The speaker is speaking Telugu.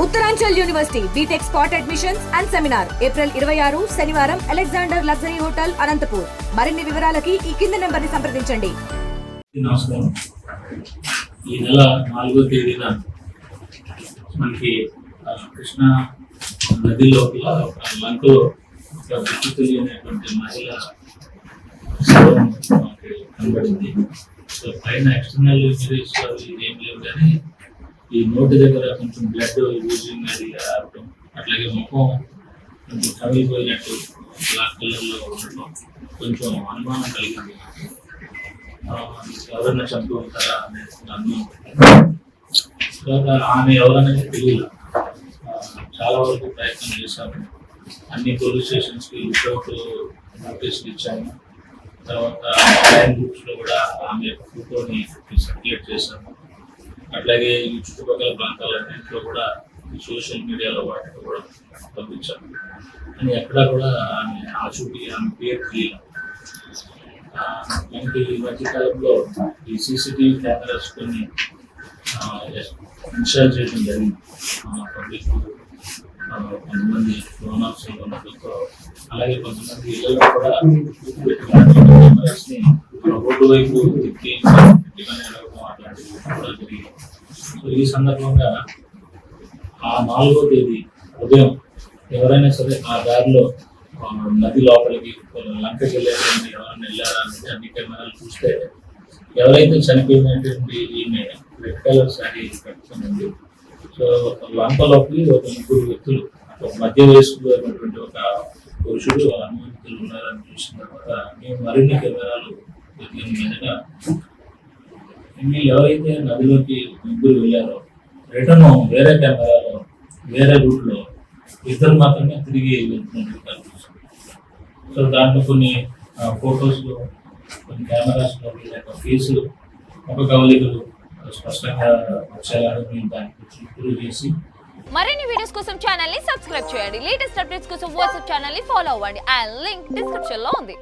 Uttaranchal university BTech spot admissions and seminar April 26 శనివారం అలెగ్జాండర్ లగ్జరీ హోటల్ అనంతపూర్. మరిన్ని వివరాలకి ఈ కింది నెంబర్ని సంప్రదించండి. నమస్కారం. ఈ నెల 4వ తేదీన మనకి కృష్ణా నది లోపల లంకలో ఒక గుర్తు తెలియనటువంటి మహిళ మనకి కనబడింది. సో పైన ఎక్స్టర్నల్ ఇంజరీస్ ఏం లేవు, కానీ ఈ నోటి దగ్గర కొంచెం బ్లడ్ యూజింగ్ అది రావడం, అట్లాగే ముఖం కొంచెం కమిలిపోయినట్టు బ్లాక్ కలర్లో ఉండటం కొంచెం అనుమానం కలిగింది. ఎవరైనా చంపి ఉంటారా అనే అనుమానం. తర్వాత ఆమె ఎవరనేది తెలియదు. చాలా వరకు ప్రయత్నం చేశాము. అన్ని పోలీస్ స్టేషన్స్కి రిపోర్ట్ నోటీసులు ఇచ్చాము. తర్వాత ఆన్లైన్ గ్రూప్స్లో కూడా ఆమె ఫోటోని సర్క్యులేట్ చేశాము. అట్లాగే ఈ చుట్టుపక్కల ప్రాంతాలన్నింటిలో కూడా ఈ సోషల్ మీడియాలో వాటిలో కూడా పంపించాము. అని ఎక్కడా కూడా ఆమె ఆచూకీ ఆమె పేరు తెలియదు. మనకి ఈ మధ్యకాలంలో ఈ సీసీటీవీ కెమెరాస్ కొన్ని ఇన్స్టాల్ చేయడం జరిగింది. పబ్లిక్ కొంతమంది లోన్ ఆఫీసర్లు ఉండడంతో, అలాగే కొంతమంది ఇళ్లలో కూడా కెమెరాస్ని రోడ్డు వైపు తిప్పి అట్లాంటివి కూడా జరిగింది. సో ఈ సందర్భంగా ఆ 4వ తేదీ ఉదయం ఎవరైనా సరే ఆ దారిలో నది లోపలికి లంకకి వెళ్ళేటువంటి ఎవరైనా వెళ్ళారా అంటే అన్ని కెమెరాలు చూస్తే ఎవరైతే చనిపోయినటువంటి ఈమె రెడ్ కలర్ శారీ కట్టుకున్నది. సో లంక లోపలి ఒక 3 వ్యక్తులు, ఒక మధ్య వయస్కులు అయినటువంటి ఒక పురుషుడు అనుమతులు ఉన్నారని చూసిన తర్వాత మేము మరిన్ని కెమెరాలు వెతికిన మీదగా ఎవరైతే నదిలోకి 3 వెళ్ళారో రిటర్న్ వేరే కెమెరాలో వేరే రూట్లో 2 మాత్రమే తిరిగి వెళ్తున్నట్టు కనిపిస్తుంది. సో దాంట్లో కొన్ని ఫొటోస్లో, కొన్ని కెమెరాస్లో వీళ్ళ ఫేసు, ఒక కవలికలు స్పష్టంగా వచ్చేలాగా మేము దానికి ఇంప్రూవ్ చేసి. మరిన్ని వీడియోస్ కోసం ఛానల్ ని సబ్స్క్రైబ్ చేయండి. లేటెస్ట్ అప్డేట్స్ కోసం వాట్సాప్ ఛానల్ ని ఫాలో అవ్వండి. అండ్ లింక్ డిస్క్రిప్షన్ లో ఉంది.